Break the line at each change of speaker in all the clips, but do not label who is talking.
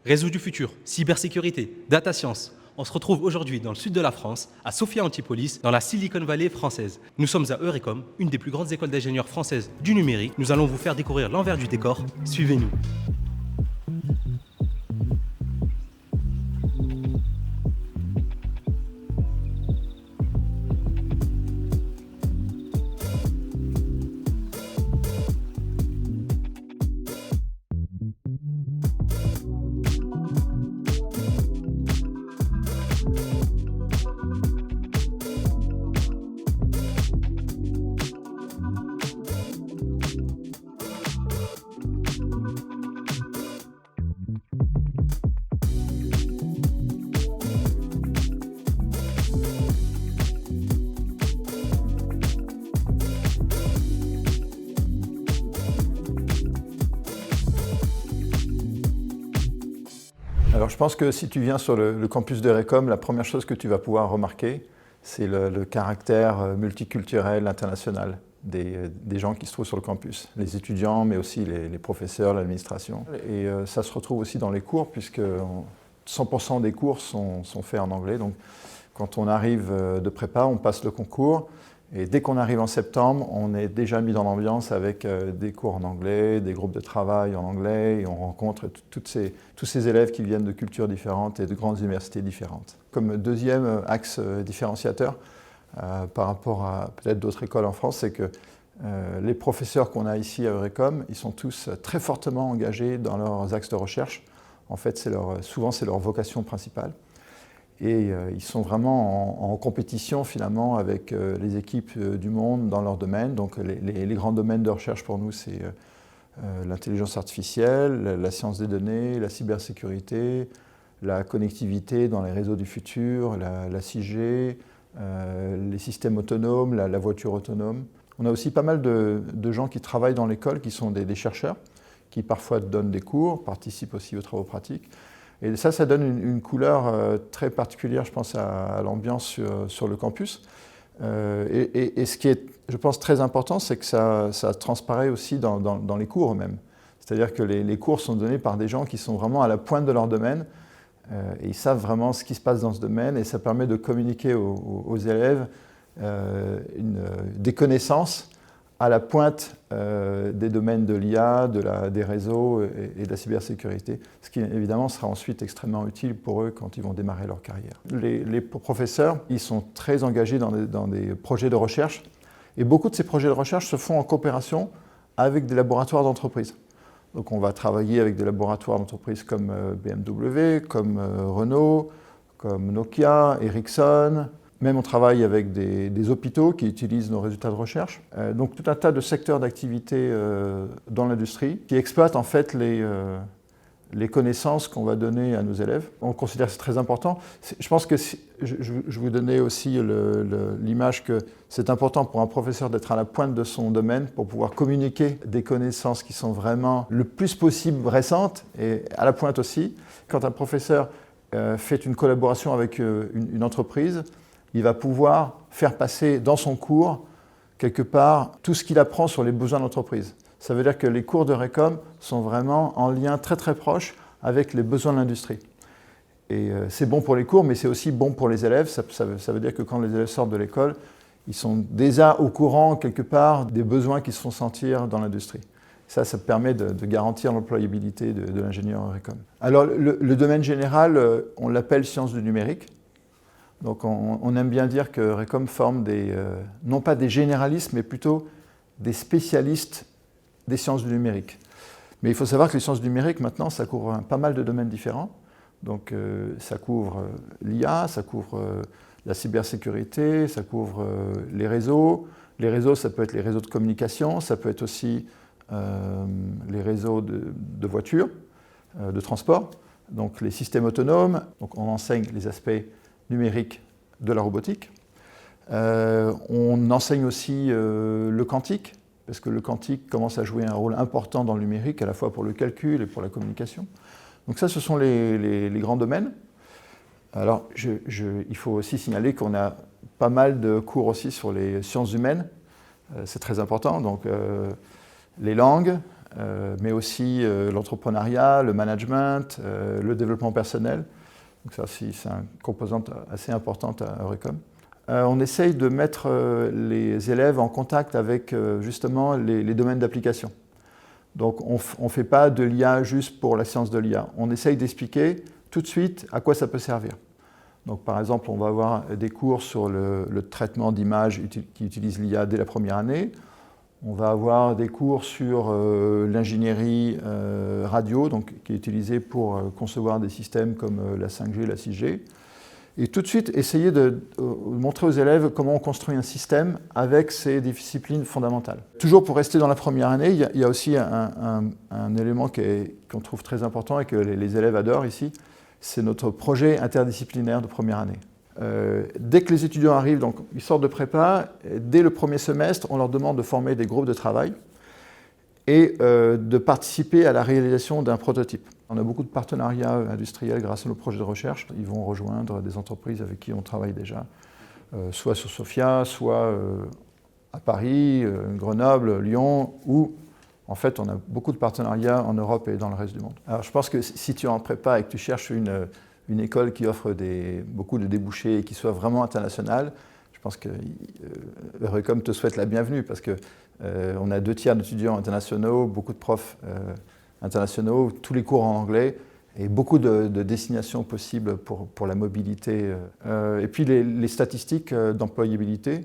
Réseau du futur, cybersécurité, data science. On se retrouve aujourd'hui dans le sud de la France, à Sophia Antipolis, dans la Silicon Valley française. Nous sommes à Eurecom, une des plus grandes écoles d'ingénieurs françaises du numérique. Nous allons vous faire découvrir l'envers du décor. Suivez-nous.
Alors je pense que si tu viens sur le campus d'Eurecom, la première chose que tu vas pouvoir remarquer, c'est le caractère multiculturel, international des gens qui se trouvent sur le campus. Les étudiants, mais aussi les professeurs, l'administration. Et ça se retrouve aussi dans les cours, puisque 100% des cours sont faits en anglais. Donc quand on arrive de prépa, on passe le concours. Et dès qu'on arrive en septembre, on est déjà mis dans l'ambiance avec des cours en anglais, des groupes de travail en anglais, et on rencontre tous ces élèves qui viennent de cultures différentes et de grandes universités différentes. Comme deuxième axe différenciateur par rapport à peut-être d'autres écoles en France, c'est que les professeurs qu'on a ici à Eurecom, ils sont tous très fortement engagés dans leurs axes de recherche. En fait, souvent c'est leur vocation principale. Et ils sont vraiment en compétition finalement avec les équipes du monde dans leur domaine. Donc les grands domaines de recherche pour nous, c'est l'intelligence artificielle, la science des données, la cybersécurité, la connectivité dans les réseaux du futur, la 6G, les systèmes autonomes, la voiture autonome. On a aussi pas mal de gens qui travaillent dans l'école, qui sont des chercheurs, qui parfois donnent des cours, participent aussi aux travaux pratiques. Et ça donne une couleur très particulière, je pense, à l'ambiance sur le campus. Et ce qui est, je pense, très important, c'est que ça transparaît aussi dans les cours eux-mêmes. C'est-à-dire que les cours sont donnés par des gens qui sont vraiment à la pointe de leur domaine, et ils savent vraiment ce qui se passe dans ce domaine, et ça permet de communiquer aux élèves des connaissances à la pointe des domaines de l'IA, des réseaux et de la cybersécurité, ce qui évidemment sera ensuite extrêmement utile pour eux quand ils vont démarrer leur carrière. Les professeurs, ils sont très engagés dans des projets de recherche, et beaucoup de ces projets de recherche se font en coopération avec des laboratoires d'entreprise. Donc on va travailler avec des laboratoires d'entreprise comme BMW, comme Renault, comme Nokia, Ericsson. Même on travaille avec des hôpitaux qui utilisent nos résultats de recherche. Donc tout un tas de secteurs d'activité dans l'industrie qui exploitent en fait les connaissances qu'on va donner à nos élèves. On considère que c'est très important. Je pense que je vous donnais aussi l'image que c'est important pour un professeur d'être à la pointe de son domaine pour pouvoir communiquer des connaissances qui sont vraiment le plus possible récentes et à la pointe aussi. Quand un professeur fait une collaboration avec une entreprise, il va pouvoir faire passer dans son cours, quelque part, tout ce qu'il apprend sur les besoins de l'entreprise. Ça veut dire que les cours d'Eurecom sont vraiment en lien très très proche avec les besoins de l'industrie. Et c'est bon pour les cours, mais c'est aussi bon pour les élèves. Ça veut dire que quand les élèves sortent de l'école, ils sont déjà au courant, quelque part, des besoins qui se font sentir dans l'industrie. Ça permet de garantir l'employabilité de l'ingénieur Eurecom. Alors, le domaine général, on l'appelle sciences du numérique. Donc on aime bien dire que Eurecom forme non pas des généralistes, mais plutôt des spécialistes des sciences du numérique. Mais il faut savoir que les sciences du numérique, maintenant, ça couvre pas mal de domaines différents. Donc ça couvre l'IA, ça couvre la cybersécurité, ça couvre les réseaux. Les réseaux, ça peut être les réseaux de communication, ça peut être aussi les réseaux de voitures, de transport. Donc les systèmes autonomes, donc on enseigne les aspects numérique de la robotique. On enseigne aussi le quantique, parce que le quantique commence à jouer un rôle important dans le numérique, à la fois pour le calcul et pour la communication. Donc ça, ce sont les grands domaines. Alors, il faut aussi signaler qu'on a pas mal de cours aussi sur les sciences humaines. C'est très important, donc les langues, mais aussi l'entrepreneuriat, le management, le développement personnel. Donc ça aussi, c'est une composante assez importante à Eurecom. On essaye de mettre les élèves en contact avec justement les domaines d'application. Donc on ne fait pas de l'IA juste pour la science de l'IA. On essaye d'expliquer tout de suite à quoi ça peut servir. Donc par exemple, on va avoir des cours sur le traitement d'images qui utilise l'IA dès la première année. On va avoir des cours sur l'ingénierie radio, donc, qui est utilisée pour concevoir des systèmes comme la 5G, la 6G. Et tout de suite, essayer de montrer aux élèves comment on construit un système avec ces disciplines fondamentales. Toujours pour rester dans la première année, il y a aussi un élément qu'on trouve très important et que les élèves adorent ici, c'est notre projet interdisciplinaire de première année. Dès que les étudiants arrivent, donc ils sortent de prépa, dès le premier semestre, on leur demande de former des groupes de travail et de participer à la réalisation d'un prototype. On a beaucoup de partenariats industriels grâce à nos projets de recherche. Ils vont rejoindre des entreprises avec qui on travaille déjà, soit sur Sophia, soit à Paris, Grenoble, Lyon, où en fait on a beaucoup de partenariats en Europe et dans le reste du monde. Alors je pense que si tu es en prépa et que tu cherches une école qui offre beaucoup de débouchés et qui soit vraiment internationale, je pense que Eurecom te souhaite la bienvenue parce qu'on a 2/3 d'étudiants internationaux, beaucoup de profs internationaux, tous les cours en anglais et beaucoup de destinations possibles pour la mobilité. Et puis les statistiques d'employabilité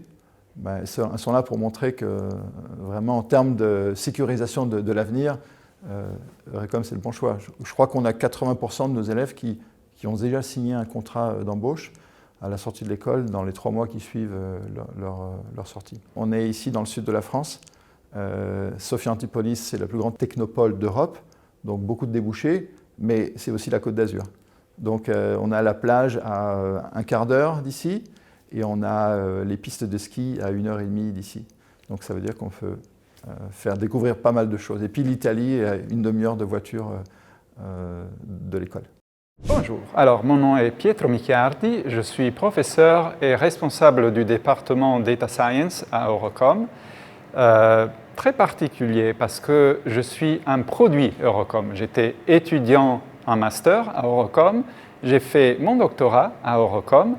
sont là pour montrer que vraiment en termes de sécurisation de l'avenir, Eurecom c'est le bon choix. Je crois qu'on a 80% de nos élèves qui ont déjà signé un contrat d'embauche à la sortie de l'école dans les 3 mois qui suivent leur sortie. On est ici dans le sud de la France. Sophia Antipolis, c'est la plus grande technopole d'Europe, donc beaucoup de débouchés, mais c'est aussi la Côte d'Azur. Donc on a la plage à un quart d'heure d'ici et on a les pistes de ski à 1h30 d'ici. Donc ça veut dire qu'on peut faire découvrir pas mal de choses. Et puis l'Italie est à 1 demi-heure de voiture de l'école.
Bonjour, alors mon nom est Pietro Micchiardi, je suis professeur et responsable du département Data Science à Eurecom. Très particulier parce que je suis un produit Eurecom. J'étais étudiant en master à Eurecom, j'ai fait mon doctorat à Eurecom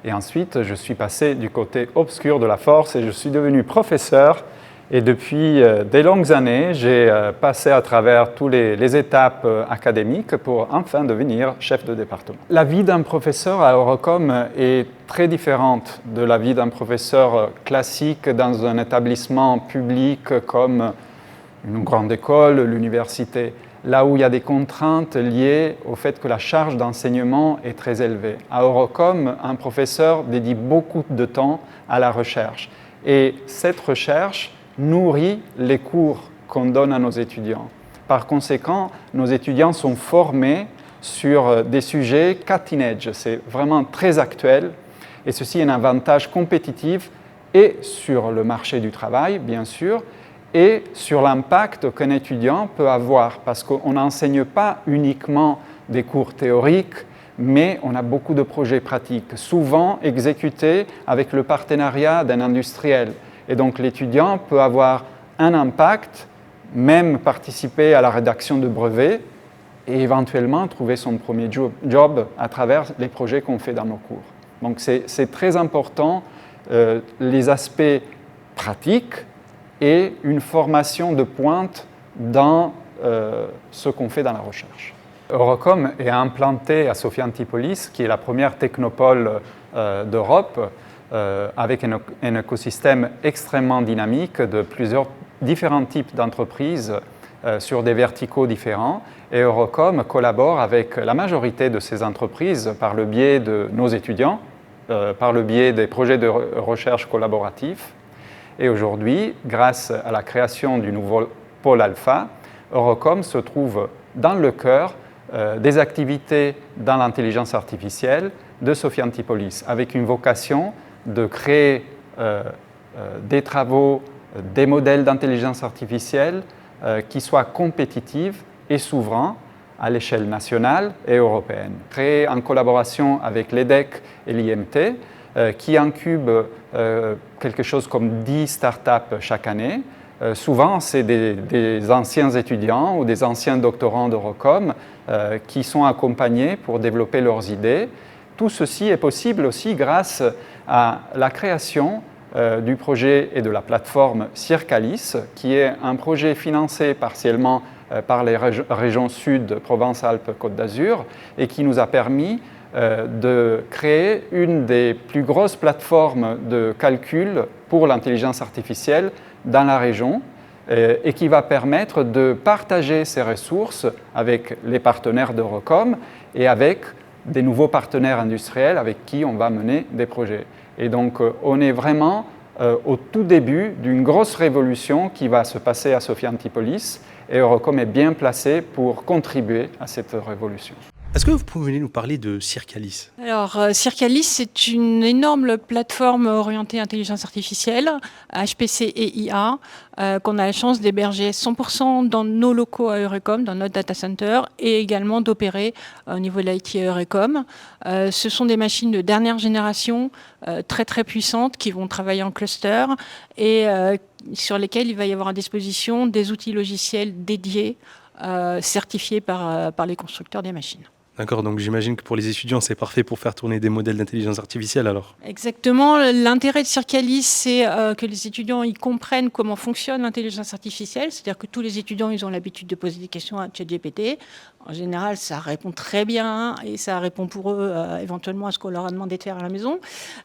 et ensuite je suis passé du côté obscur de la force et je suis devenu professeur. Et depuis des longues années, j'ai passé à travers toutes les étapes académiques pour enfin devenir chef de département. La vie d'un professeur à Eurecom est très différente de la vie d'un professeur classique dans un établissement public comme une grande école, l'université, là où il y a des contraintes liées au fait que la charge d'enseignement est très élevée. À Eurecom, un professeur dédie beaucoup de temps à la recherche. Et cette recherche nourrit les cours qu'on donne à nos étudiants. Par conséquent, nos étudiants sont formés sur des sujets cutting edge, c'est vraiment très actuel et ceci est un avantage compétitif et sur le marché du travail, bien sûr, et sur l'impact qu'un étudiant peut avoir parce qu'on n'enseigne pas uniquement des cours théoriques, mais on a beaucoup de projets pratiques, souvent exécutés avec le partenariat d'un industriel. Et donc l'étudiant peut avoir un impact, même participer à la rédaction de brevets et éventuellement trouver son premier job à travers les projets qu'on fait dans nos cours. Donc c'est très important, les aspects pratiques et une formation de pointe dans ce qu'on fait dans la recherche. Eurecom est implanté à Sophia Antipolis, qui est la première technopole d'Europe, avec un écosystème extrêmement dynamique de plusieurs différents types d'entreprises sur des verticaux différents. Et Eurecom collabore avec la majorité de ces entreprises par le biais de nos étudiants, par le biais des projets de recherche collaboratifs. Et aujourd'hui, grâce à la création du nouveau pôle Alpha, Eurecom se trouve dans le cœur des activités dans l'intelligence artificielle de Sophia Antipolis, avec une vocation de créer des travaux, des modèles d'intelligence artificielle qui soient compétitifs et souverains à l'échelle nationale et européenne. Créé en collaboration avec l'EDEC et l'IMT, qui incube quelque chose comme 10 startups chaque année, Souvent, c'est des anciens étudiants ou des anciens doctorants d'Eurocom qui sont accompagnés pour développer leurs idées. Tout ceci est possible aussi grâce à la création du projet et de la plateforme Circalis, qui est un projet financé partiellement par les régions Sud, Provence-Alpes-Côte d'Azur, et qui nous a permis de créer une des plus grosses plateformes de calcul pour l'intelligence artificielle dans la région, et qui va permettre de partager ces ressources avec les partenaires d'Eurocom et avec des nouveaux partenaires industriels avec qui on va mener des projets. Et donc, on est vraiment au tout début d'une grosse révolution qui va se passer à Sophia Antipolis, et Eurocom est bien placé pour contribuer à cette révolution.
Est-ce que vous pouvez nous parler de Circalis?
Alors, Circalis, c'est une énorme plateforme orientée intelligence artificielle, HPC et IA, qu'on a la chance d'héberger 100% dans nos locaux à Eurecom, dans notre data center, et également d'opérer au niveau de l'IT à Eurecom. Ce sont des machines de dernière génération, très très puissantes, qui vont travailler en cluster et sur lesquelles il va y avoir à disposition des outils logiciels dédiés, certifiés par les constructeurs des machines.
D'accord, donc j'imagine que pour les étudiants, c'est parfait pour faire tourner des modèles d'intelligence artificielle alors.
Exactement. L'intérêt de Circalis, c'est que les étudiants ils comprennent comment fonctionne l'intelligence artificielle. C'est-à-dire que tous les étudiants, ils ont l'habitude de poser des questions à ChatGPT. En général, ça répond très bien et ça répond pour eux éventuellement à ce qu'on leur a demandé de faire à la maison.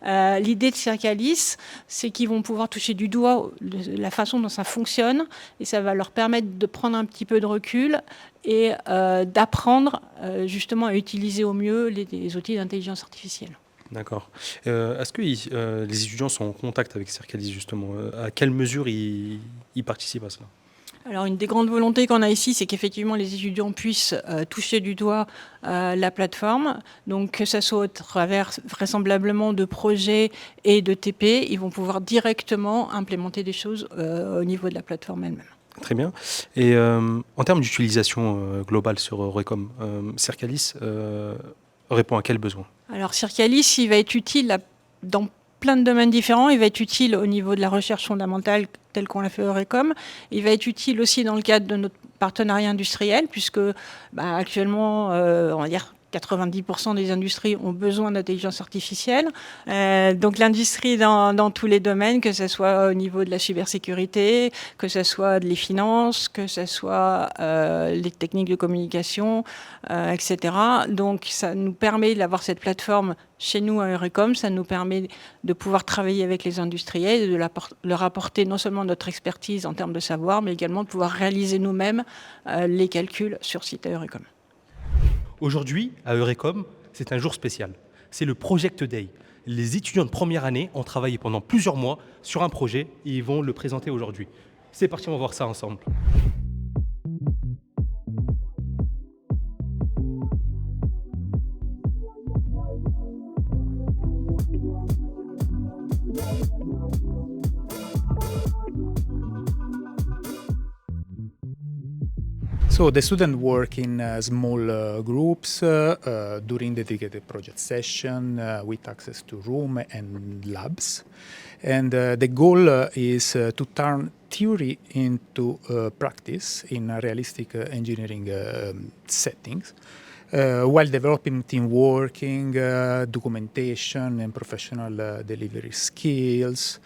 L'idée de Circalis, c'est qu'ils vont pouvoir toucher du doigt la façon dont ça fonctionne et ça va leur permettre de prendre un petit peu de recul et d'apprendre justement à utiliser au mieux les outils d'intelligence artificielle.
D'accord. Est-ce que les étudiants sont en contact avec Circalis justement? À quelle mesure ils participent à cela?
Alors, une des grandes volontés qu'on a ici, c'est qu'effectivement les étudiants puissent toucher du doigt la plateforme. Donc, que ce soit au travers vraisemblablement de projets et de TP, ils vont pouvoir directement implémenter des choses au niveau de la plateforme elle-même.
Très bien. Et en termes d'utilisation globale sur Eurecom, Circalis répond à quel besoin?
Alors, Circalis, il va être utile dans plein de domaines différents. Il va être utile au niveau de la recherche fondamentale telle qu'on l'a fait Eurecom. Il va être utile aussi dans le cadre de notre partenariat industriel puisque actuellement, on va dire 90% des industries ont besoin d'intelligence artificielle. Donc l'industrie dans tous les domaines, que ce soit au niveau de la cybersécurité, que ce soit les finances, que ce soit les techniques de communication, etc. Donc ça nous permet d'avoir cette plateforme chez nous à Eurecom. Ça nous permet de pouvoir travailler avec les industriels et de leur apporter non seulement notre expertise en termes de savoir, mais également de pouvoir réaliser nous-mêmes les calculs sur site à Eurecom.
Aujourd'hui, à Eurecom, c'est un jour spécial. C'est le Project Day. Les étudiants de première année ont travaillé pendant plusieurs mois sur un projet et ils vont le présenter aujourd'hui. C'est parti, on va voir ça ensemble.
So the students work in small groups during the dedicated project session with access to room and labs. And the goal is to turn theory into practice in realistic engineering settings. While developing team working, documentation and professional delivery skills,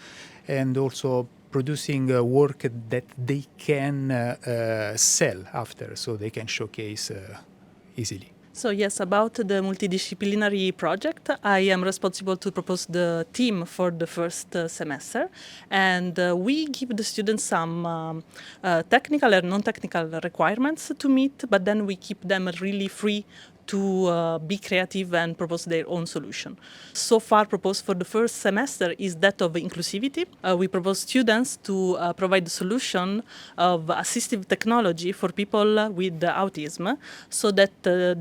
and also producing work that they can sell after, so they can showcase easily.
So yes, about the multidisciplinary project, I am responsible to propose the theme for the first semester, and we give the students some technical and non-technical requirements to meet, but then we keep them really free to be creative and propose their own solution. So far proposed for the first semester is that of inclusivity. We propose students to provide the solution of assistive technology for people with autism so that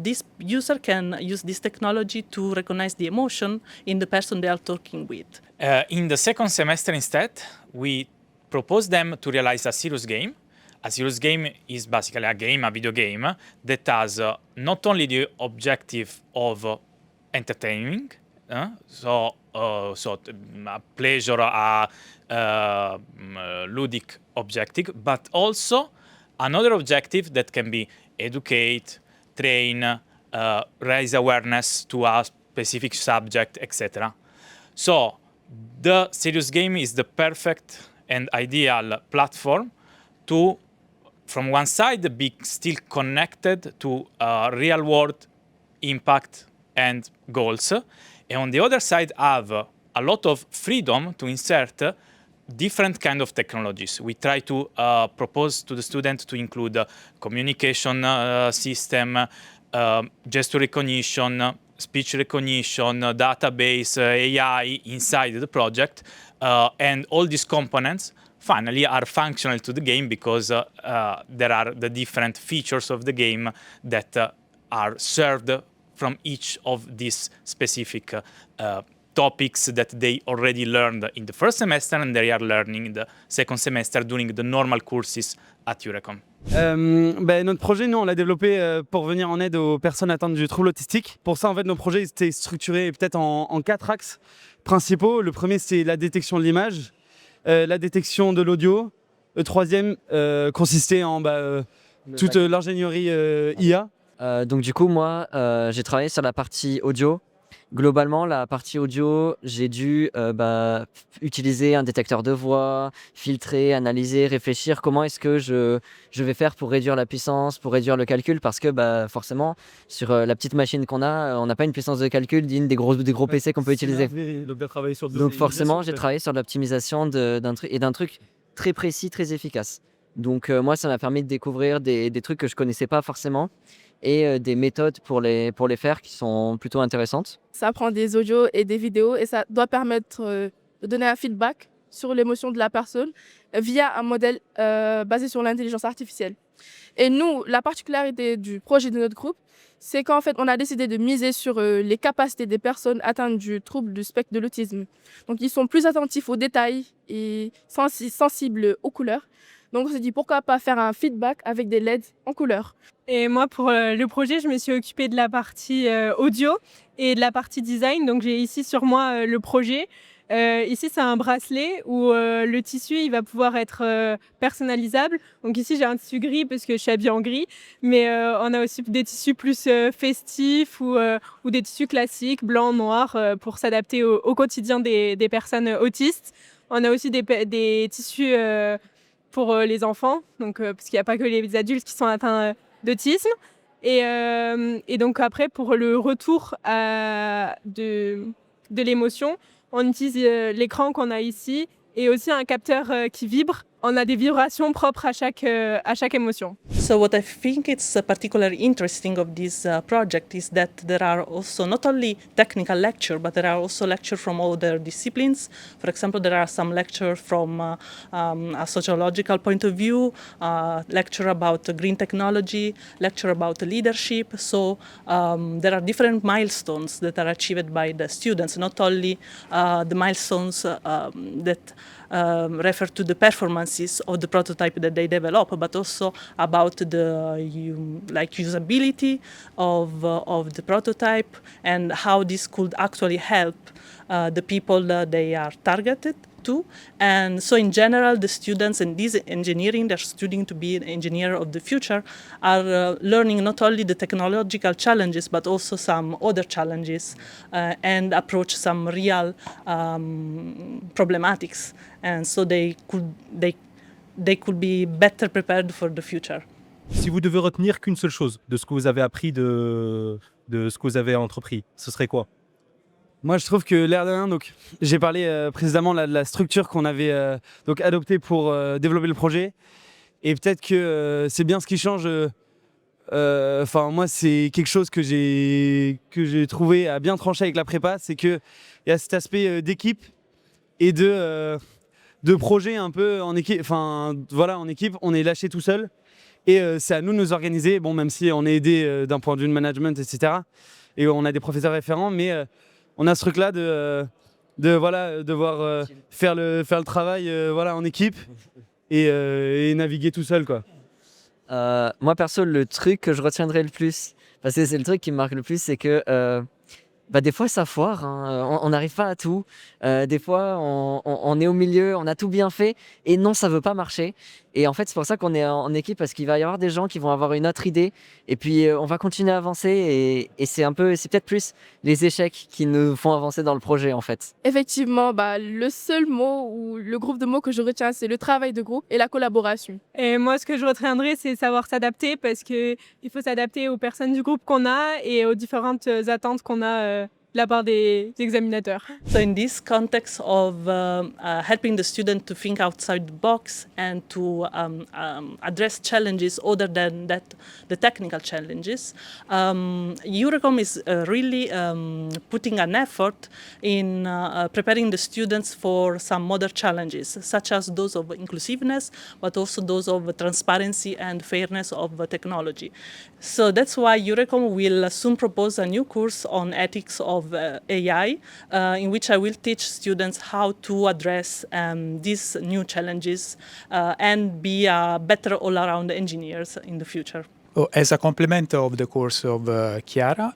this user can use this technology to recognize the emotion in the person they are talking with.
In the second semester instead, we propose them to realize a serious game. A serious game is basically a video game, that has not only the objective of entertaining, so a pleasure, a ludic objective, but also another objective that can be educate, train, raise awareness to a specific subject, etc. So the Serious Game is the perfect and ideal platform to, from one side, be still connected to real world impact and goals, and on the other side have a lot of freedom to insert different kind of technologies. We try to propose to the student to include communication system, gesture recognition, speech recognition, database, AI inside the project, and all these components finally are functional to the game because there are the different features of the game that are served from each of these specific topics that they already learned in the first semester and they are learning in the second semester during the normal courses at Eurecom.
Notre projet, nous, on l'a développé pour venir en aide aux personnes atteintes du trouble autistique. Pour ça, en fait, nos projets ils étaient structurés peut-être en 4 axes principaux. Le premier, c'est la détection de l'image, la détection de l'audio. Le troisième consistait en toute l'ingénierie IA.
Donc du coup, moi, j'ai travaillé sur la partie audio. Globalement, la partie audio, j'ai dû utiliser un détecteur de voix, filtrer, analyser, réfléchir comment est-ce que je vais faire pour réduire la puissance, pour réduire le calcul, parce que forcément, sur la petite machine qu'on a, on n'a pas une puissance de calcul digne des gros PC qu'on peut utiliser. Donc forcément, j'ai travaillé sur l'optimisation d'un truc très précis, très efficace. Donc moi, ça m'a permis de découvrir des trucs que je connaissais pas forcément et des méthodes pour les faire qui sont plutôt intéressantes.
Ça prend des audios et des vidéos et ça doit permettre de donner un feedback sur l'émotion de la personne via un modèle basé sur l'intelligence artificielle. Et nous, la particularité du projet de notre groupe, c'est qu'en fait, on a décidé de miser sur les capacités des personnes atteintes du trouble du spectre de l'autisme. Donc, ils sont plus attentifs aux détails et sensibles aux couleurs. Donc, on s'est dit, pourquoi pas faire un feedback avec des LED en couleur.
Et moi, pour le projet, je me suis occupée de la partie audio et de la partie design. Donc, j'ai ici sur moi le projet. Ici, c'est un bracelet où le tissu il va pouvoir être personnalisable. Donc ici, j'ai un tissu gris parce que je suis habillée en gris. Mais on a aussi des tissus plus festifs ou des tissus classiques, blancs, noirs, pour s'adapter au quotidien des personnes autistes. On a aussi des tissus pour les enfants, donc, parce qu'il n'y a pas que les adultes qui sont atteints d'autisme. Et donc après, pour le retour de l'émotion, on utilise l'écran qu'on a ici et aussi un capteur qui vibre. On a des vibrations propres à chaque émotion.
So what I think it's particularly interesting of this project is that there are also not only technical lectures, but there are also lectures from other disciplines. For example, there are some lectures from a sociological point of view, lecture about green technology, lecture about leadership. So there are different milestones that are achieved by the students, not only the milestones that refer to the performances of the prototype that they develop, but also about the usability of the prototype and how this could actually help the people that they are targeted to. And so in general, the students in this engineering, they're studying to be an engineer of the future, are learning not only the technological challenges, but also some other challenges and approach some real problematics. And so they could be better prepared for the future.
Si vous devez retenir qu'une seule chose de ce que vous avez appris, de ce que vous avez entrepris, ce serait quoi ?
Moi, je trouve que l'air de rien, donc j'ai parlé précédemment de la structure qu'on avait adoptée pour développer le projet. Et peut-être que c'est bien ce qui change. Moi, c'est quelque chose que j'ai trouvé à bien trancher avec la prépa, c'est qu'il y a cet aspect d'équipe et de projet un peu en équipe. En équipe, on est lâché tout seul. Et c'est à nous de nous organiser, même si on est aidé d'un point de vue de management, etc. Et on a des professeurs référents, mais on a ce truc-là de devoir faire le travail en équipe et naviguer tout seul, quoi.
Moi, perso, le truc que je retiendrai le plus, parce que c'est le truc qui me marque le plus, c'est que des fois ça foire, hein. On n'arrive pas à tout. Des fois on est au milieu, on a tout bien fait et non, ça veut pas marcher. Et en fait, c'est pour ça qu'on est en équipe, parce qu'il va y avoir des gens qui vont avoir une autre idée et puis on va continuer à avancer et c'est peut-être plus les échecs qui nous font avancer dans le projet en fait.
Effectivement, le seul mot ou le groupe de mots que je retiens, c'est le travail de groupe et la collaboration.
Et moi, ce que je retiendrai, c'est savoir s'adapter, parce qu'il faut s'adapter aux personnes du groupe qu'on a et aux différentes attentes qu'on a de la part des examinateurs.
So in this context of helping the student to think outside the box and to address challenges other than the technical challenges, EURECOM is really putting an effort in preparing the students for some other challenges, such as those of inclusiveness, but also those of transparency and fairness of technology. So that's why EURECOM will soon propose a new course on ethics of AI, in which I will teach students how to address these new challenges and be better all-around engineers in the future.
As a complement of the course of Chiara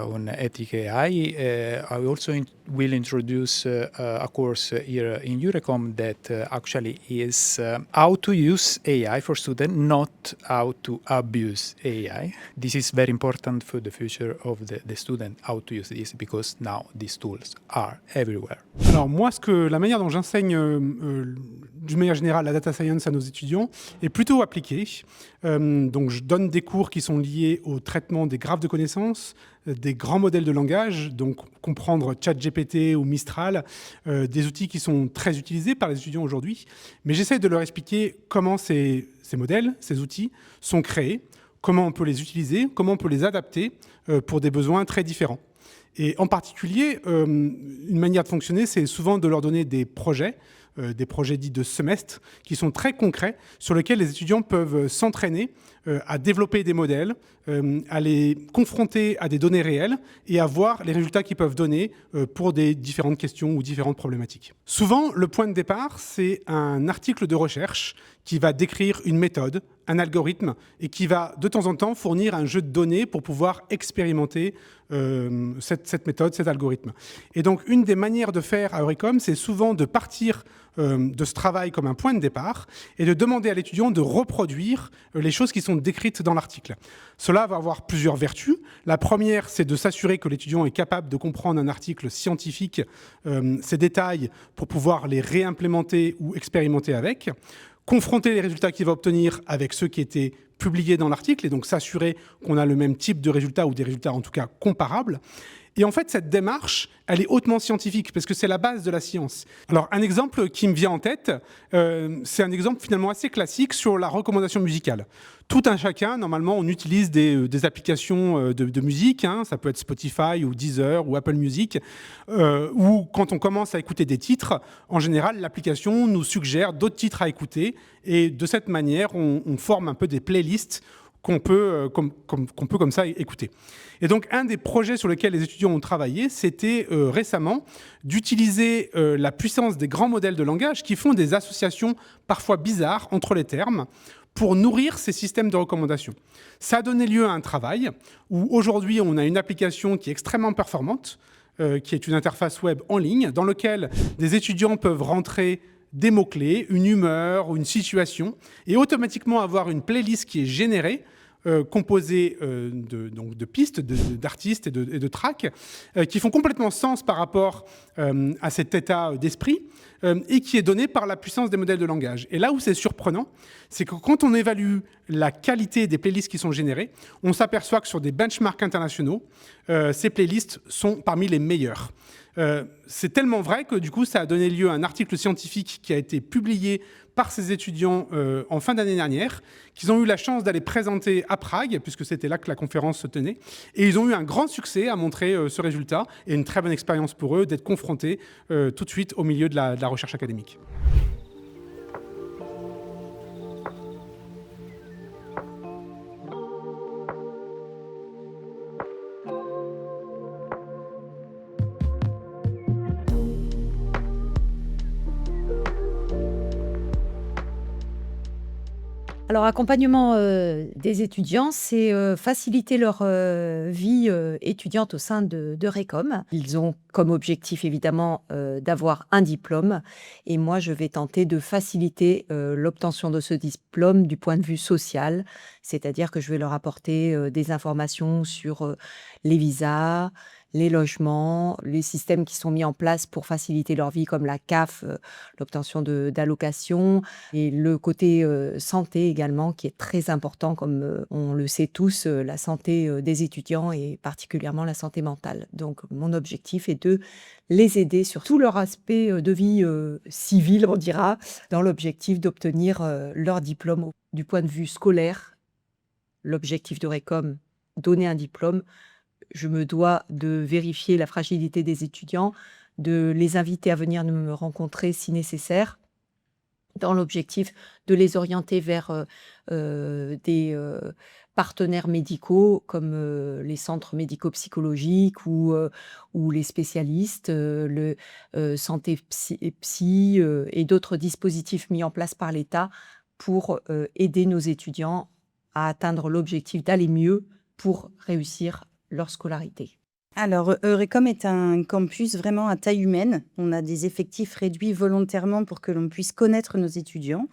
on Ethic AI, I also will introduce a course here in EURECOM that actually is how to use AI for students, not how to abuse AI. This is very important for the future of the student, how to use this, because now these tools are everywhere.
Alors moi, la manière dont j'enseigne d'une manière générale la data science à nos étudiants est plutôt appliquée. Donc je donne des cours qui sont liés au traitement des graphes de connaissances, des grands modèles de langage, donc comprendre ChatGPT ou Mistral, des outils qui sont très utilisés par les étudiants aujourd'hui. Mais j'essaie de leur expliquer comment ces modèles, ces outils sont créés, comment on peut les utiliser, comment on peut les adapter pour des besoins très différents. Et en particulier, une manière de fonctionner, c'est souvent de leur donner des projets dits de semestre, qui sont très concrets, sur lesquels les étudiants peuvent s'entraîner à développer des modèles, à les confronter à des données réelles et à voir les résultats qu'ils peuvent donner pour des différentes questions ou différentes problématiques. Souvent, le point de départ, c'est un article de recherche qui va décrire une méthode, un algorithme, et qui va de temps en temps fournir un jeu de données pour pouvoir expérimenter cette méthode, cet algorithme. Et donc, une des manières de faire à EURECOM, c'est souvent de partir de ce travail comme un point de départ et de demander à l'étudiant de reproduire les choses qui sont décrites dans l'article. Cela va avoir plusieurs vertus. La première, c'est de s'assurer que l'étudiant est capable de comprendre un article scientifique, ses détails, pour pouvoir les réimplémenter ou expérimenter avec. Confronter les résultats qu'il va obtenir avec ceux qui étaient publiés dans l'article et donc s'assurer qu'on a le même type de résultats ou des résultats en tout cas comparables. Et en fait, cette démarche, elle est hautement scientifique parce que c'est la base de la science. Alors, un exemple qui me vient en tête, c'est un exemple finalement assez classique sur la recommandation musicale. Tout un chacun, normalement, on utilise des applications de musique, hein, ça peut être Spotify ou Deezer ou Apple Music, où quand on commence à écouter des titres, en général, l'application nous suggère d'autres titres à écouter et de cette manière, on forme un peu des playlists qu'on peut comme ça écouter. Et donc, un des projets sur lesquels les étudiants ont travaillé, c'était récemment d'utiliser la puissance des grands modèles de langage qui font des associations parfois bizarres entre les termes pour nourrir ces systèmes de recommandation. Ça a donné lieu à un travail où aujourd'hui, on a une application qui est extrêmement performante, qui est une interface web en ligne, dans laquelle des étudiants peuvent rentrer des mots-clés, une humeur ou une situation, et automatiquement avoir une playlist qui est générée, composée de pistes, d'artistes et de tracks, qui font complètement sens par rapport à cet état d'esprit, et qui est donnée par la puissance des modèles de langage. Et là où c'est surprenant, c'est que quand on évalue la qualité des playlists qui sont générées, on s'aperçoit que sur des benchmarks internationaux, ces playlists sont parmi les meilleures. C'est tellement vrai que du coup, ça a donné lieu à un article scientifique qui a été publié par ces étudiants en fin d'année dernière, qu'ils ont eu la chance d'aller présenter à Prague, puisque c'était là que la conférence se tenait. Et ils ont eu un grand succès à montrer ce résultat et une très bonne expérience pour eux d'être confrontés tout de suite au milieu de la recherche académique.
Alors, accompagnement des étudiants, c'est faciliter leur vie étudiante au sein de RECOM. Ils ont comme objectif, évidemment, d'avoir un diplôme. Et moi, je vais tenter de faciliter l'obtention de ce diplôme du point de vue social. C'est-à-dire que je vais leur apporter des informations sur les visas, les logements, les systèmes qui sont mis en place pour faciliter leur vie, comme la CAF, l'obtention d'allocations, et le côté santé également, qui est très important, comme on le sait tous, la santé des étudiants et particulièrement la santé mentale. Donc, mon objectif est de les aider sur tout leur aspect de vie civile, on dira, dans l'objectif d'obtenir leur diplôme du point de vue scolaire. L'objectif de RECOM, donner un diplôme. Je me dois de vérifier la fragilité des étudiants, de les inviter à venir me rencontrer si nécessaire, dans l'objectif de les orienter vers des partenaires médicaux comme les centres médico-psychologiques ou les spécialistes, le santé psy et d'autres dispositifs mis en place par l'État pour aider nos étudiants à atteindre l'objectif d'aller mieux pour réussir leur scolarité.
Alors, Eurecom est un campus vraiment à taille humaine. On a des effectifs réduits volontairement pour que l'on puisse connaître nos étudiants.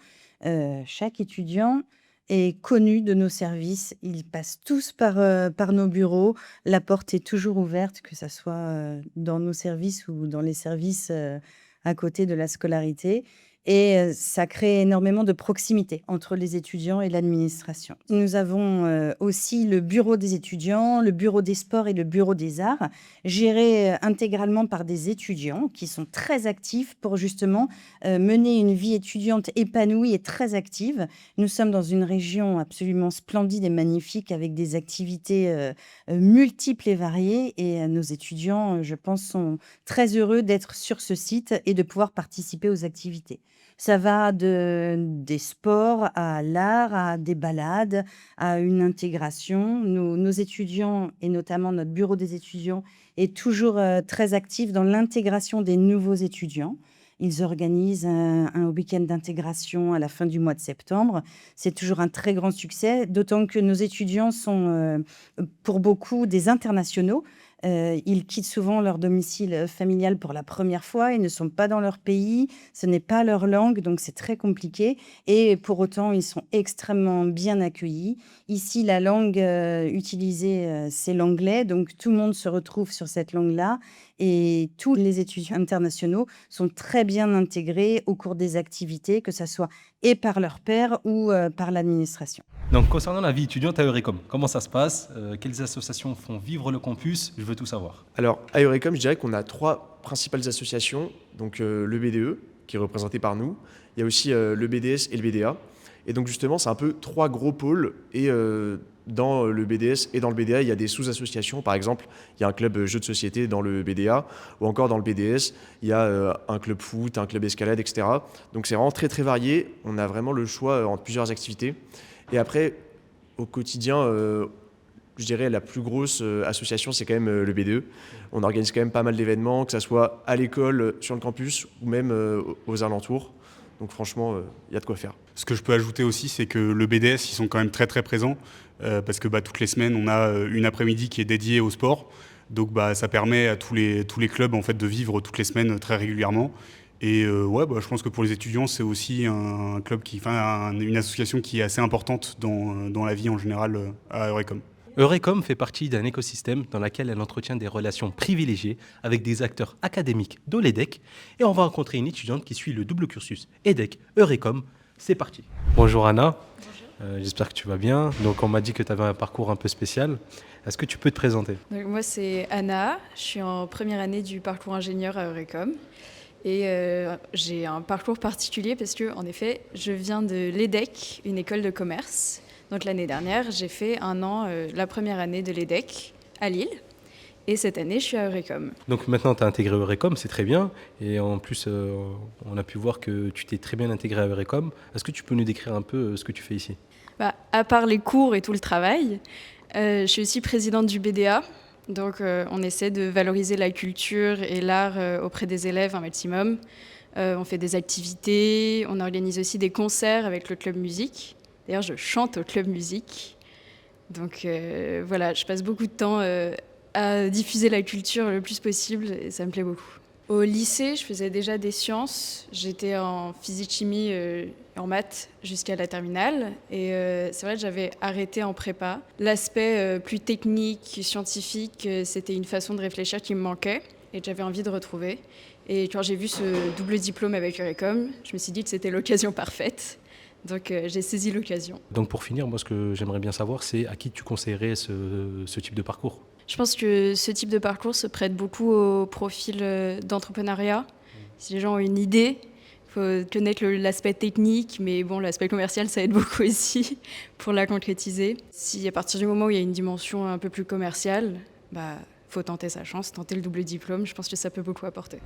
Chaque étudiant est connu de nos services. Ils passent tous par nos bureaux. La porte est toujours ouverte, que ce soit dans nos services ou dans les services à côté de la scolarité. Et ça crée énormément de proximité entre les étudiants et l'administration. Nous avons aussi le bureau des étudiants, le bureau des sports et le bureau des arts, gérés intégralement par des étudiants qui sont très actifs pour justement mener une vie étudiante épanouie et très active. Nous sommes dans une région absolument splendide et magnifique avec des activités multiples et variées. Et nos étudiants, je pense, sont très heureux d'être sur ce site et de pouvoir participer aux activités. Ça va des sports à l'art, à des balades, à une intégration. Nos étudiants, et notamment notre bureau des étudiants, est toujours très actif dans l'intégration des nouveaux étudiants. Ils organisent un week-end d'intégration à la fin du mois de septembre. C'est toujours un très grand succès, d'autant que nos étudiants sont, pour beaucoup, des internationaux. Ils quittent souvent leur domicile familial pour la première fois. Ils ne sont pas dans leur pays. Ce n'est pas leur langue, donc c'est très compliqué. Et pour autant, ils sont extrêmement bien accueillis. Ici, la langue utilisée, c'est l'anglais. Donc tout le monde se retrouve sur cette langue-là. Et tous les étudiants internationaux sont très bien intégrés au cours des activités, que ce soit et par leurs pairs ou par l'administration.
Donc, concernant la vie étudiante à Eurecom, comment ça se passe? Quelles associations font vivre le campus? Je veux tout savoir.
Alors, à Eurecom, je dirais qu'on a 3 principales associations. Donc, le BDE, qui est représenté par nous. Il y a aussi le BDS et le BDA. Et donc, justement, c'est un peu 3 gros pôles. Et dans le BDS et dans le BDA, il y a des sous-associations. Par exemple, il y a un club jeux de société dans le BDA, ou encore dans le BDS, il y a un club foot, un club escalade, etc. Donc c'est vraiment très très varié. On a vraiment le choix entre plusieurs activités. Et après, au quotidien, je dirais la plus grosse association, c'est quand même le BDE. On organise quand même pas mal d'événements, que ce soit à l'école, sur le campus, ou même aux alentours. Donc franchement, il y a de quoi faire.
Ce que je peux ajouter aussi, c'est que le BDS, ils sont quand même très très présents, parce que toutes les semaines, on a une après-midi qui est dédiée au sport. Donc ça permet à tous les clubs en fait, de vivre toutes les semaines très régulièrement. Et je pense que pour les étudiants, c'est aussi un club une association qui est assez importante dans la vie en général à Eurecom.
Eurecom fait partie d'un écosystème dans lequel elle entretient des relations privilégiées avec des acteurs académiques, dont l'EDEC. Et on va rencontrer une étudiante qui suit le double cursus EDEC-Eurecom. C'est parti. Bonjour Anna. Bonjour. J'espère que tu vas bien. Donc on m'a dit que tu avais un parcours un peu spécial. Est-ce que tu peux te présenter?
Donc, moi c'est Anna, je suis en première année du parcours ingénieur à Eurecom. Et j'ai un parcours particulier parce que, en effet, je viens de l'EDEC, une école de commerce. Donc l'année dernière, j'ai fait 1 an, la première année de l'EDEC à Lille. Et cette année, je suis à Eurecom.
Donc maintenant, tu as intégré Eurecom, c'est très bien. Et en plus, on a pu voir que tu t'es très bien intégré à Eurecom. Est-ce que tu peux nous décrire un peu ce que tu fais ici?
À part les cours et tout le travail, je suis aussi présidente du BDA. Donc on essaie de valoriser la culture et l'art auprès des élèves un maximum. On fait des activités, on organise aussi des concerts avec le club musique. D'ailleurs, je chante au club musique. Donc voilà, je passe beaucoup de temps à diffuser la culture le plus possible et ça me plaît beaucoup. Au lycée, je faisais déjà des sciences. J'étais en physique-chimie et en maths jusqu'à la terminale. Et c'est vrai que j'avais arrêté en prépa. L'aspect plus technique, scientifique, c'était une façon de réfléchir qui me manquait et que j'avais envie de retrouver. Et quand j'ai vu ce double diplôme avec Eurecom, je me suis dit que c'était l'occasion parfaite. Donc j'ai saisi l'occasion.
Donc pour finir, moi ce que j'aimerais bien savoir, c'est à qui tu conseillerais ce type de parcours?
Je pense que ce type de parcours se prête beaucoup au profil d'entrepreneuriat. Si les gens ont une idée, il faut connaître l'aspect technique, mais bon, l'aspect commercial, ça aide beaucoup aussi pour la concrétiser. Si à partir du moment où il y a une dimension un peu plus commerciale, faut tenter sa chance, tenter le double diplôme. Je pense que ça peut beaucoup apporter.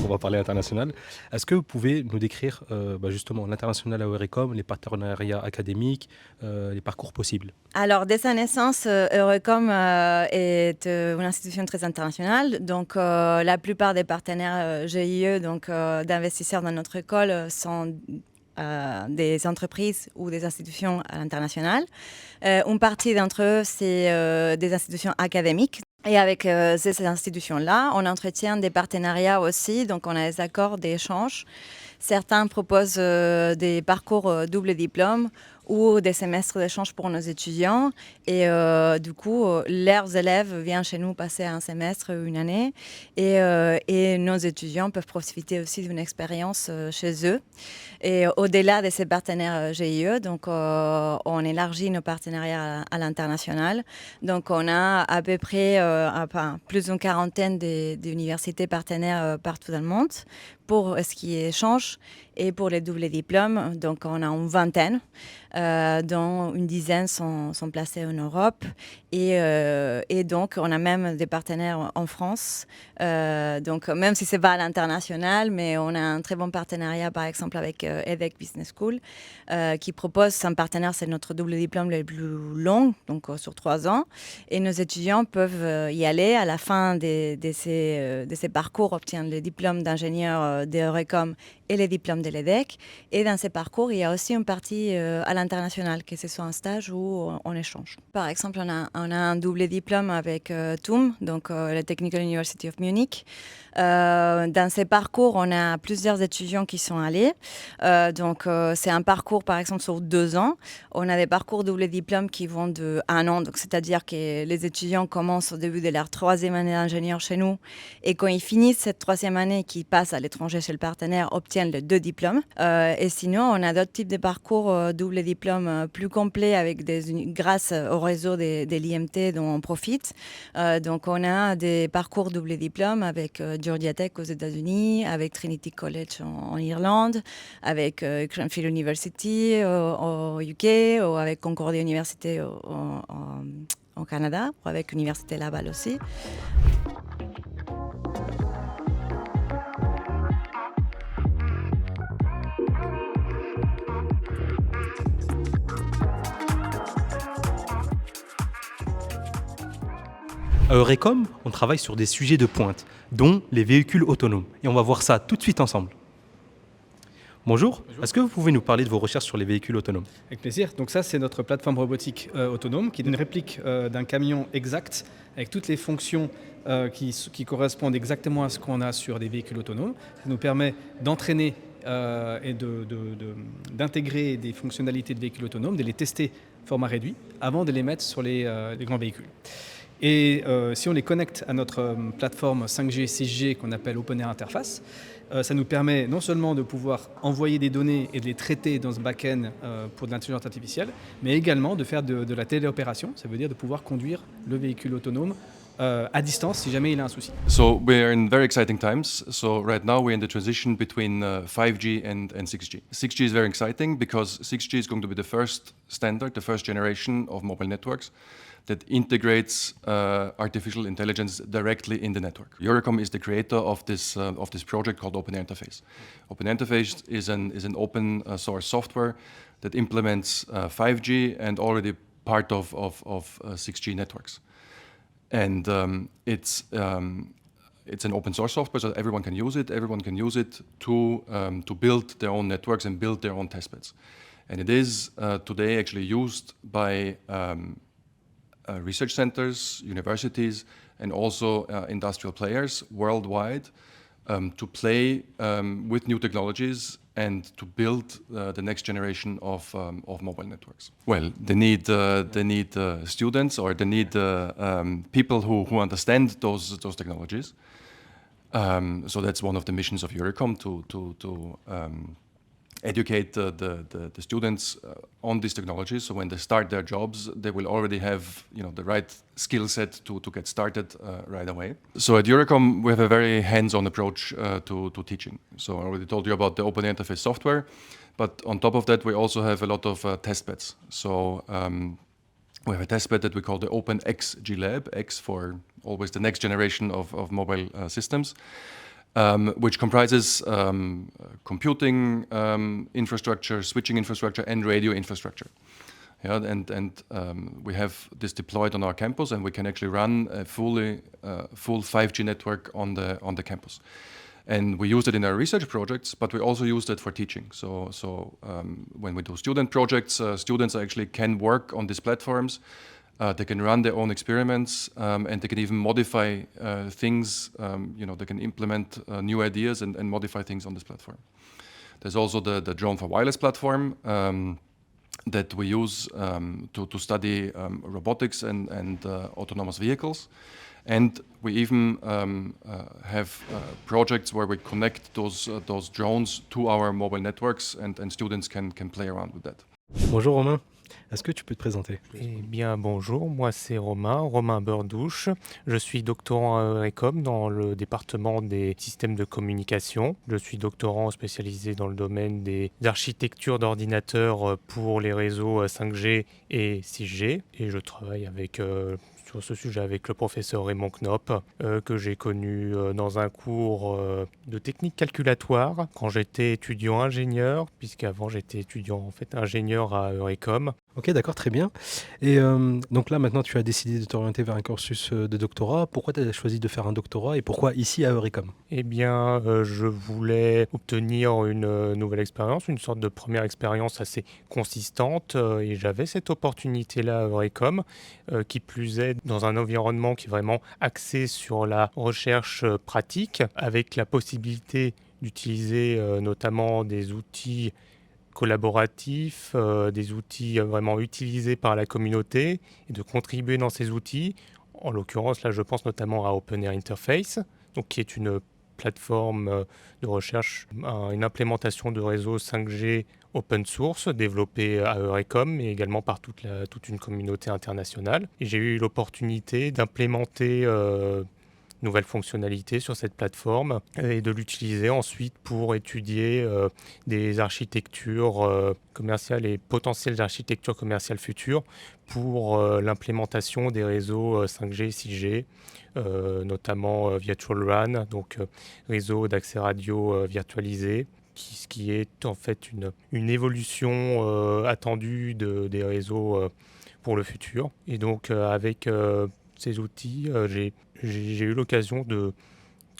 On va parler international. Est-ce que vous pouvez nous décrire justement l'international à Eurecom, les partenariats académiques, les parcours possibles?
Alors, dès sa naissance, Eurecom est une institution très internationale. Donc, la plupart des partenaires GIE, donc d'investisseurs dans notre école, sont des entreprises ou des institutions à l'international. Une partie d'entre eux, c'est des institutions académiques. Et avec ces institutions-là, on entretient des partenariats aussi, donc on a des accords d'échange. Certains proposent des parcours double diplôme ou des semestres d'échange pour nos étudiants. Et du coup, leurs élèves viennent chez nous passer un semestre, une année. Et nos étudiants peuvent profiter aussi d'une expérience chez eux. Et au-delà de ces partenaires GIE, donc on élargit nos partenariats à l'international. Donc on a à peu près plus d'une quarantaine d'universités partenaires partout dans le monde pour ce qui est échange et pour les doubles diplômes. Donc on a une vingtaine, dont une dizaine sont placés en Europe. Et donc on a même des partenaires en France. Donc même si ce n'est pas à l'international, mais on a un très bon partenariat par exemple avec EDHEC Business School qui propose, un partenaire, c'est notre double diplôme le plus long, donc sur 3 ans. Et nos étudiants peuvent y aller à la fin de ces parcours, obtenir le diplôme d'ingénieur de Eurecom et les diplômes de l'EDHEC. Et dans ces parcours, il y a aussi une partie à l'international, que ce soit un stage ou en échange. Par exemple, on a un double diplôme avec TUM, donc la Technical University of Munich. Dans ces parcours, on a plusieurs étudiants qui sont allés. Donc, c'est un parcours, par exemple, sur 2 ans. On a des parcours double diplôme qui vont de 1 an, donc c'est-à-dire que les étudiants commencent au début de leur 3e année d'ingénieur chez nous. Et quand ils finissent cette 3e année, qu'ils passent à l'étranger chez le partenaire, obtiennent les 2 diplômes. Et sinon, on a d'autres types de parcours double diplôme plus complets grâce au réseau de l'IMT dont on profite. Donc, on a des parcours double diplôme avec Georgia Tech aux États-Unis, avec Trinity College en Irlande, avec Cranfield University au UK, ou avec Concordia University au Canada, ou avec Université Laval aussi.
À Eurecom, on travaille sur des sujets de pointe, dont les véhicules autonomes. Et on va voir ça tout de suite ensemble. Bonjour. Est-ce que vous pouvez nous parler de vos recherches sur les véhicules autonomes?
Avec plaisir. Donc ça, c'est notre plateforme robotique autonome, qui est une réplique d'un camion exact, avec toutes les fonctions qui correspondent exactement à ce qu'on a sur des véhicules autonomes. Ça nous permet d'entraîner et d'intégrer des fonctionnalités de véhicules autonomes, de les tester format réduit, avant de les mettre sur les grands véhicules. Et si on les connecte à notre plateforme 5G, 6G qu'on appelle Open Air Interface, ça nous permet non seulement de pouvoir envoyer des données et de les traiter dans ce back-end pour de l'intelligence artificielle, mais également de faire de la téléopération, ça veut dire de pouvoir conduire le véhicule autonome à distance si jamais il a un souci.
So we're in very exciting times. So right now we're in the transition between 5G and 6G. 6G is very exciting because 6G is going to be the first standard, the first generation of mobile networks that integrates artificial intelligence directly in the network. Eurocom is the creator of this project called Open Interface. Open Interface is an open source software that implements 5G and already part of 6G networks. And it's an open source software, so everyone can use it. Everyone can use it to build their own networks and build their own testbeds. And it is today actually used by research centers, universities, and also industrial players worldwide to play with new technologies and to build the next generation of mobile networks. Well, they need students, or they need people who understand those technologies. So that's one of the missions of Eurocom, to educate the students on these technologies. So when they start their jobs, they will already have the right skill set to get started right away. So at Eurocom, we have a very hands-on approach to teaching. So I already told you about the Open Interface software, but on top of that, we also have a lot of testbeds. So we have a testbed that we call the OpenXG Lab, X for always the next generation of mobile systems. Which comprises computing infrastructure, switching infrastructure, and radio infrastructure. Yeah, and we have this deployed on our campus, and we can actually run a full 5G network on the campus. And we use it in our research projects, but we also use it for teaching. So when we do student projects, students actually can work on these platforms. They can run their own experiments, and they can even modify things. They can implement new ideas and modify things on this platform. There's also the Drone for Wireless platform that we use to study robotics and autonomous vehicles. And we even have projects where we connect those drones to our mobile networks, and students can play around with that.
Bonjour Romain. Est-ce que tu peux te présenter?
Eh bien, bonjour, moi c'est Romain Beurdouche. Je suis doctorant à Eurocom dans le département des systèmes de communication. Je suis doctorant spécialisé dans le domaine des architectures d'ordinateurs pour les réseaux 5G et 6G. Et je travaille sur ce sujet avec le professeur Raymond Knopp, que j'ai connu dans un cours de technique calculatoire quand j'étais étudiant ingénieur, puisqu'avant j'étais étudiant ingénieur à Eurocom.
Ok, d'accord, très bien. Et donc là, maintenant, tu as décidé de t'orienter vers un cursus de doctorat. Pourquoi tu as choisi de faire un doctorat et pourquoi ici à Eurocom?
Eh bien, je voulais obtenir une nouvelle expérience, une sorte de première expérience assez consistante, et j'avais cette opportunité-là à Eurocom, qui plus est dans un environnement qui est vraiment axé sur la recherche pratique, avec la possibilité d'utiliser notamment des outils collaboratifs, des outils vraiment utilisés par la communauté et de contribuer dans ces outils. En l'occurrence, là, je pense notamment à Open Interface, donc qui est une plateforme de recherche, une implémentation de réseau 5G open source développée à Eurocom, mais également par toute une communauté internationale. Et j'ai eu l'opportunité d'implémenter nouvelles fonctionnalités sur cette plateforme et de l'utiliser ensuite pour étudier des architectures commerciales et potentielles architectures commerciales futures pour l'implémentation des réseaux 5G et 6G, notamment Virtual RAN, donc réseau d'accès radio virtualisé, ce qui est en fait une évolution attendue des réseaux pour le futur. Et donc avec ces outils, j'ai eu l'occasion de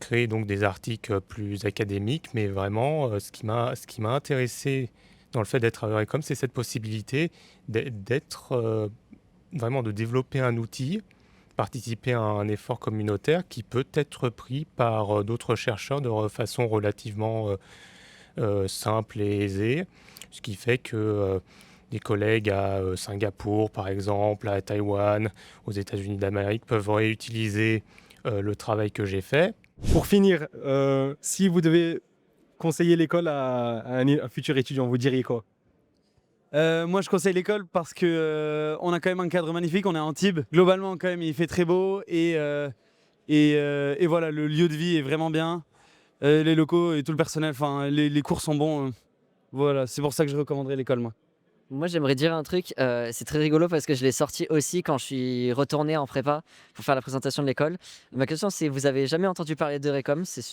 créer donc des articles plus académiques, mais vraiment ce qui m'a intéressé dans le fait d'être à Eurocom, c'est cette possibilité vraiment de développer un outil, participer à un effort communautaire qui peut être pris par d'autres chercheurs de façon relativement simple et aisée, ce qui fait que des collègues à Singapour, par exemple, à Taïwan, aux États-Unis d'Amérique, peuvent réutiliser le travail que j'ai fait.
Pour finir, si vous devez conseiller l'école à un futur étudiant, vous diriez quoi?
Moi, je conseille l'école parce que on a quand même un cadre magnifique. On est à Antibes. Globalement, quand même, il fait très beau et voilà, le lieu de vie est vraiment bien. Les locaux et tout le personnel, enfin, les cours sont bons. Voilà, c'est pour ça que je recommanderais l'école, moi.
Moi, j'aimerais dire un truc, c'est très rigolo parce que je l'ai sorti aussi quand je suis retourné en prépa pour faire la présentation de l'école. Ma question, c'est vous avez jamais entendu parler d'Eurecom? C'est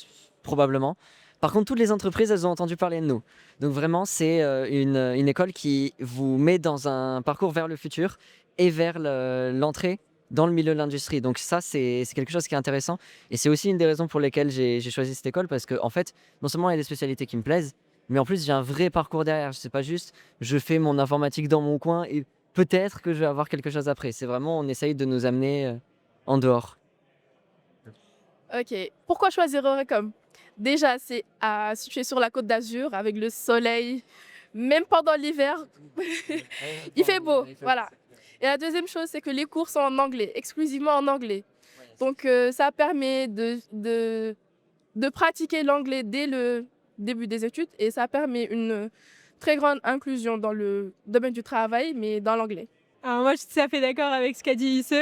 probablement. Par contre, toutes les entreprises, elles ont entendu parler de nous. Donc vraiment, c'est une école qui vous met dans un parcours vers le futur et vers l'entrée dans le milieu de l'industrie. Donc ça, c'est quelque chose qui est intéressant. Et c'est aussi une des raisons pour lesquelles j'ai choisi cette école parce qu'en fait, non seulement il y a des spécialités qui me plaisent, mais en plus, j'ai un vrai parcours derrière. C'est pas juste, je fais mon informatique dans mon coin et peut-être que je vais avoir quelque chose après. C'est vraiment, on essaye de nous amener en dehors.
Ok. Pourquoi choisir Eurecom? Déjà, c'est situé sur la Côte d'Azur avec le soleil. Même pendant l'hiver, il fait beau. Voilà. Et la deuxième chose, c'est que les cours sont en anglais, exclusivement en anglais. Donc, ça permet de pratiquer l'anglais dès le début des études et ça permet une très grande inclusion dans le domaine du travail, mais dans l'anglais.
Alors moi, je suis tout à fait d'accord avec ce qu'a dit Isse.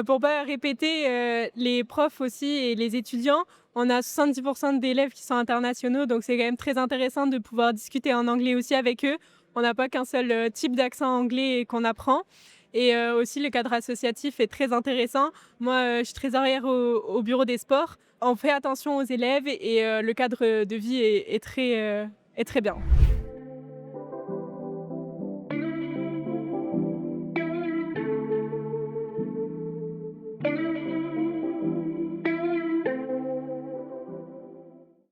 Pour pas répéter, les profs aussi et les étudiants, on a 70% d'élèves qui sont internationaux, donc c'est quand même très intéressant de pouvoir discuter en anglais aussi avec eux. On n'a pas qu'un seul type d'accent anglais qu'on apprend. Et aussi, le cadre associatif est très intéressant. Moi, je suis trésorière au bureau des sports. On fait attention aux élèves et le cadre de vie est très bien.